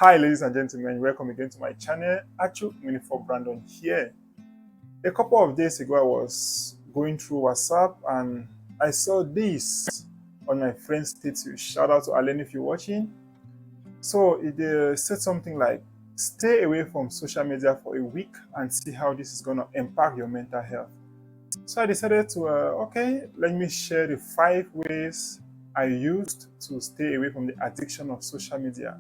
Hi ladies and gentlemen, welcome again to my channel. Achu Minifor Brandon here. A couple of days ago I was going through WhatsApp and I saw this on my friend's status. Shout out to Allen if you're watching. So it said something like, stay away from social media for a week and see how this is going to impact your mental health. So I decided to, let me share the 5 ways I used to stay away from the addiction of social media.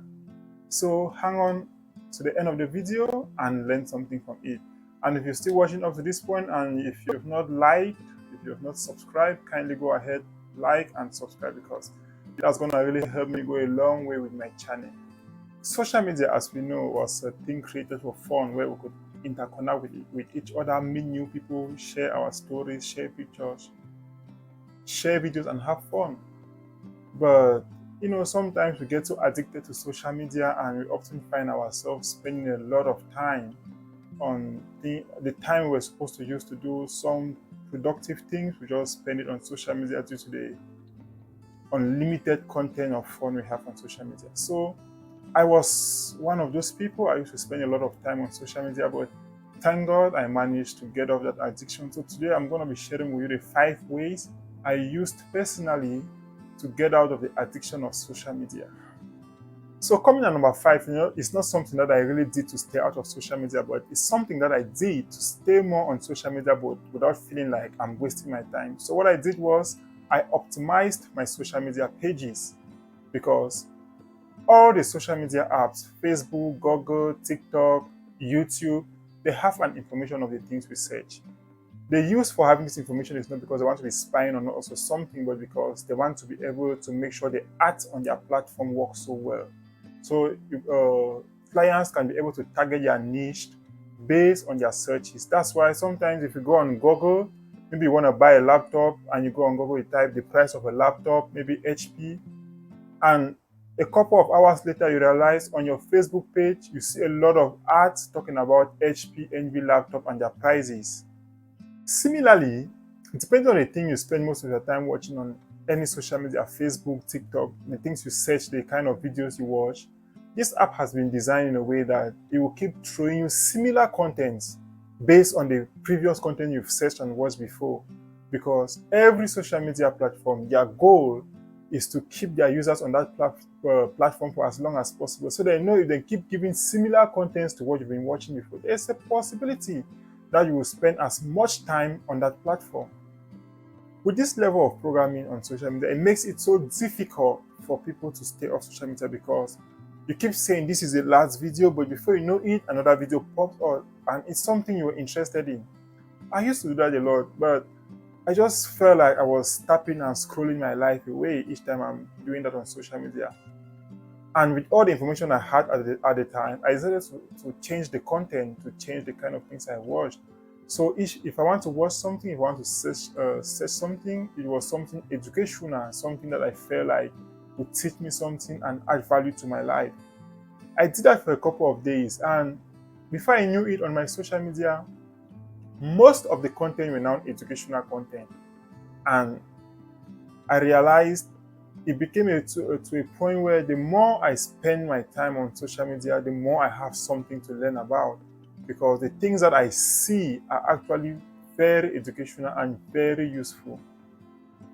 So hang on to the end of the video and learn something from it. And if you're still watching up to this point and if you have not liked, if you have not subscribed, kindly go ahead, like and subscribe because that's going to really help me go a long way with my channel. Social media, as we know, was a thing created for fun where we could interconnect with each other, meet new people, share our stories, share pictures, share videos and have fun. But sometimes we get so addicted to social media and we often find ourselves spending a lot of time on the time we're supposed to use to do some productive things. We just spend it on social media due to the unlimited content of fun we have on social media. So I was one of those people. I used to spend a lot of time on social media, but thank God I managed to get off that addiction. So today I'm going to be sharing with you the 5 ways I used personally to get out of the addiction of social media. So coming at number 5, it's not something that I really did to stay out of social media, but it's something that I did to stay more on social media, but without feeling like I'm wasting my time. So what I did was I optimized my social media pages because all the social media apps, Facebook, Google, TikTok, YouTube, they have an information of the things we search. The use for having this information is not because they want to be spying on us or something, but because they want to be able to make sure the ads on their platform work so well. So clients can be able to target their niche based on their searches. That's why sometimes if you go on Google, maybe you want to buy a laptop and you go on Google, you type the price of a laptop, maybe HP, and a couple of hours later you realize on your Facebook page you see a lot of ads talking about HP Envy laptop and their prices. Similarly, depending on the thing you spend most of your time watching on any social media, Facebook, TikTok, the things you search, the kind of videos you watch, this app has been designed in a way that it will keep throwing you similar content based on the previous content you've searched and watched before. Because every social media platform, their goal is to keep their users on that platform for as long as possible. So they know if they keep giving similar contents to what you've been watching before, there's a possibility that you will spend as much time on that platform. With this level of programming on social media, it makes it so difficult for people to stay off social media because you keep saying this is the last video, but before you know it, another video pops up and it's something you're interested in. I used to do that a lot, but I just felt like I was tapping and scrolling my life away each time I'm doing that on social media. And with all the information I had at the time, I decided to change the content, to change the kind of things I watched. So if I want to watch something, if I want to search something, it was something educational, something that I felt like would teach me something and add value to my life. I did that for a couple of days, and before I knew it on my social media, most of the content were now educational content. And I realized it became to a point where the more I spend my time on social media, the more I have something to learn about. Because the things that I see are actually very educational and very useful.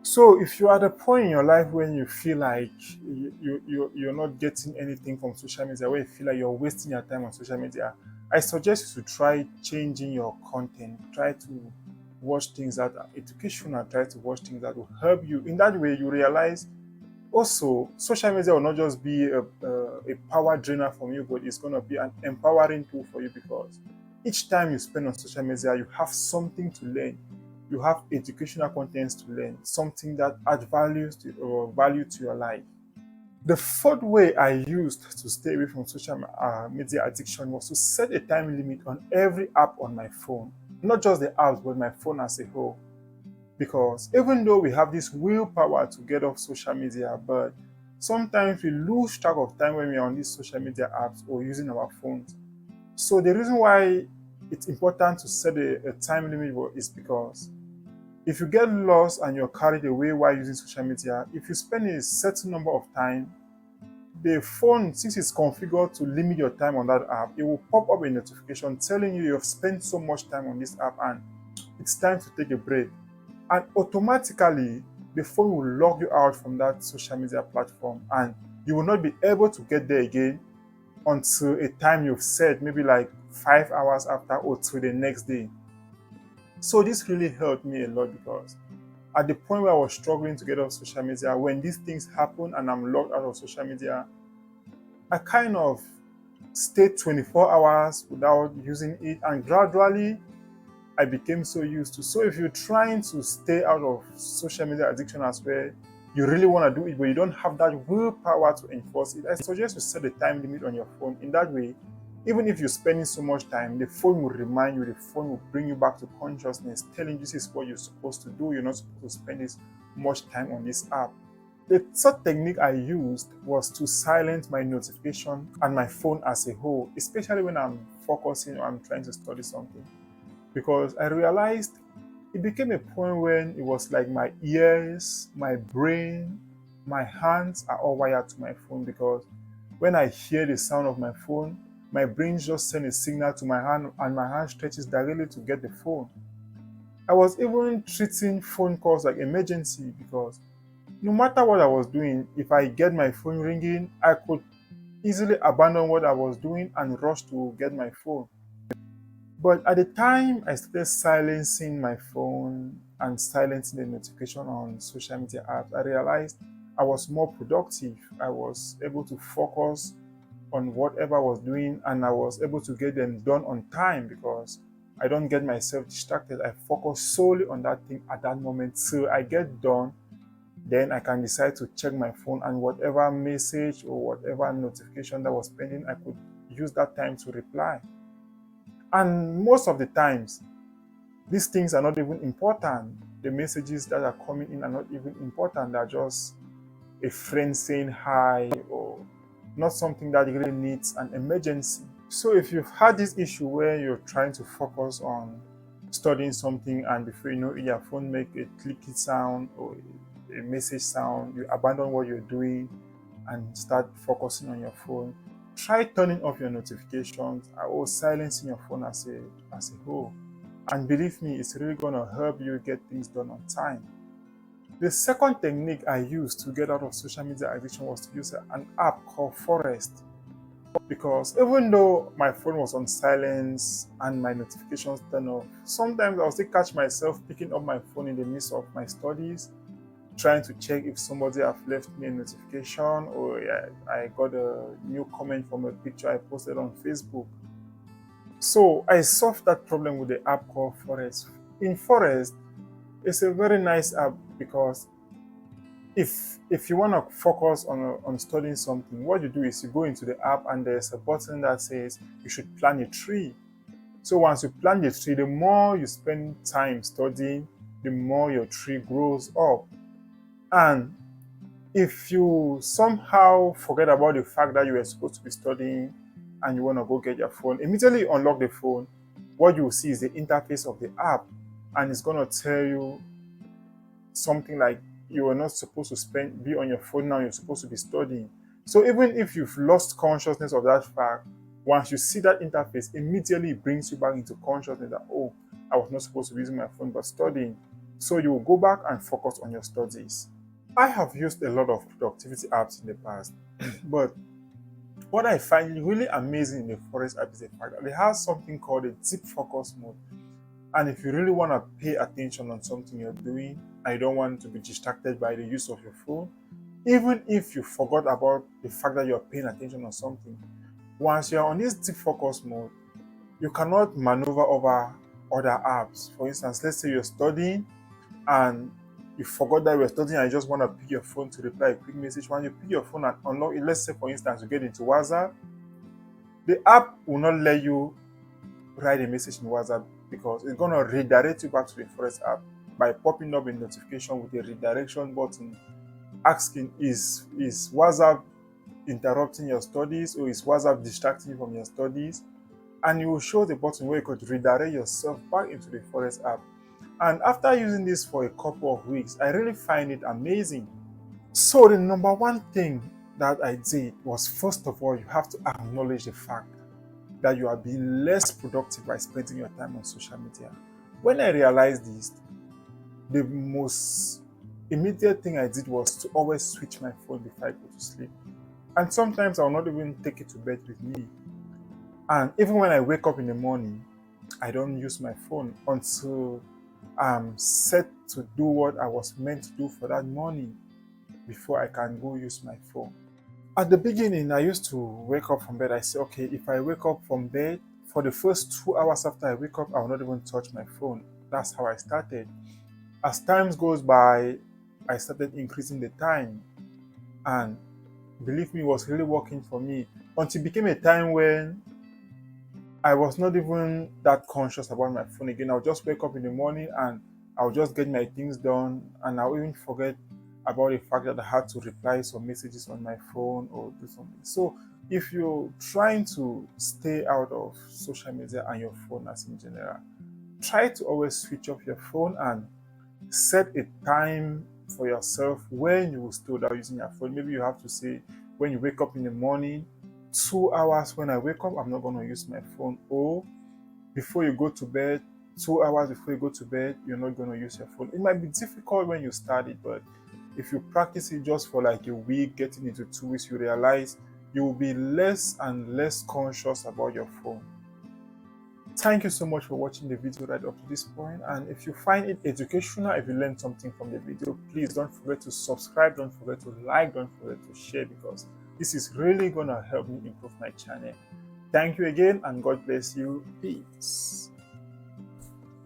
So if you're at a point in your life when you feel like you're not getting anything from social media, where you feel like you're wasting your time on social media, I suggest you to try changing your content. Try to watch things that are educational. Try to watch things that will help you. In that way, you realize also social media will not just be a power drainer from you, but it's going to be an empowering tool for you because each time you spend on social media, you have something to learn. You have educational contents to learn, something that adds value to your life. The fourth way I used to stay away from social media addiction was to set a time limit on every app on my phone. Not just the apps, but my phone as a whole. Because even though we have this willpower to get off social media, but sometimes we lose track of time when we are on these social media apps or using our phones. So the reason why it's important to set a time limit is because if you get lost and you're carried away while using social media, if you spend a certain number of time, the phone, since it's configured to limit your time on that app, it will pop up a notification telling you have spent so much time on this app and it's time to take a break. And automatically, the phone will log you out from that social media platform and you will not be able to get there again until a time you've set, maybe like 5 hours after or till the next day. So this really helped me a lot because at the point where I was struggling to get off social media, when these things happen and I'm logged out of social media, I kind of stayed 24 hours without using it, and gradually I became so used to. So if you're trying to stay out of social media addiction as well, you really want to do it, but you don't have that willpower to enforce it, I suggest you set a time limit on your phone. In that way, even if you're spending so much time, the phone will remind you, the phone will bring you back to consciousness, telling you this is what you're supposed to do. You're not supposed to spend this much time on this app. The third technique I used was to silence my notification and my phone as a whole, especially when I'm focusing or I'm trying to study something. Because I realized it became a point when it was like my ears, my brain, my hands are all wired to my phone, because when I hear the sound of my phone, my brain just sends a signal to my hand and my hand stretches directly to get the phone. I was even treating phone calls like emergency because no matter what I was doing, if I get my phone ringing, I could easily abandon what I was doing and rush to get my phone. But at the time I started silencing my phone and silencing the notification on social media apps, I realized I was more productive. I was able to focus on whatever I was doing and I was able to get them done on time because I don't get myself distracted. I focus solely on that thing at that moment till I get done. Then I can decide to check my phone, and whatever message or whatever notification that was pending, I could use that time to reply. And most of the times, these things are not even important. The messages that are coming in are not even important. They're just a friend saying hi or not something that really needs an emergency. So if you've had this issue where you're trying to focus on studying something and before you know it, your phone make a clicky sound or a message sound, you abandon what you're doing and start focusing on your phone, try turning off your notifications or silencing your phone as a whole. And believe me, it's really gonna help you get things done on time. The second technique I used to get out of social media addiction was to use an app called Forest. Because even though my phone was on silence and my notifications turned off, sometimes I'll still catch myself picking up my phone in the midst of my studies, trying to check if somebody have left me a notification or I got a new comment from a picture I posted on Facebook. So I solved that problem with the app called Forest. In Forest, it's a very nice app because if you want to focus on studying something, what you do is you go into the app and there's a button that says you should plant a tree. So once you plant the tree, the more you spend time studying, the more your tree grows up. And if you somehow forget about the fact that you were supposed to be studying and you want to go get your phone, immediately unlock the phone, what you will see is the interface of the app, and it's going to tell you something like you are not supposed to be on your phone now, you're supposed to be studying. So even if you've lost consciousness of that fact, once you see that interface, immediately it brings you back into consciousness that, oh, I was not supposed to be using my phone but studying. So you will go back and focus on your studies. I have used a lot of productivity apps in the past, but what I find really amazing in the Forest app is the fact that it has something called a deep focus mode. And if you really want to pay attention on something you're doing, and you don't want to be distracted by the use of your phone, even if you forgot about the fact that you're paying attention on something, once you're on this deep focus mode, you cannot maneuver over other apps. For instance, let's say you're studying and you forgot that you were studying and you just want to pick your phone to reply a quick message. When you pick your phone and unlock it, let's say for instance you get into WhatsApp, the app will not let you write a message in WhatsApp because it's going to redirect you back to the Forest app by popping up a notification with a redirection button asking, is WhatsApp interrupting your studies or is WhatsApp distracting you from your studies? And you will show the button where you could redirect yourself back into the Forest app. And after using this for a couple of weeks, I really find it amazing. So the number one thing that I did was, first of all, you have to acknowledge the fact that you are being less productive by spending your time on social media. When I realized this, the most immediate thing I did was to always switch my phone before I go to sleep. And sometimes I'll not even take it to bed with me. And even when I wake up in the morning, I don't use my phone until I'm set to do what I was meant to do for that morning before I can go use my phone. At the beginning, I used to wake up from bed. I say, okay, if I wake up from bed, for the first 2 hours after I wake up, I will not even touch my phone. That's how I started. As times goes by, I started increasing the time, and believe me, it was really working for me until it became a time when I was not even that conscious about my phone again. I'll just wake up in the morning and I'll just get my things done, and I'll even forget about the fact that I had to reply some messages on my phone or do something. So if you're trying to stay out of social media and your phone as in general, try to always switch off your phone and set a time for yourself when you will stay without using your phone. Maybe you have to say, when you wake up in the morning, 2 hours when I wake up, I'm not going to use my phone. Or before you go to bed, 2 hours before you go to bed, you're not going to use your phone. It might be difficult when you start it, but if you practice it just for like a week, getting into 2 weeks, you realize you will be less and less conscious about your phone. Thank you so much for watching the video right up to this point. And if you find it educational, if you learned something from the video, please don't forget to subscribe, don't forget to like, don't forget to share, because this is really going to help me improve my channel. Thank you again, and God bless you. Peace.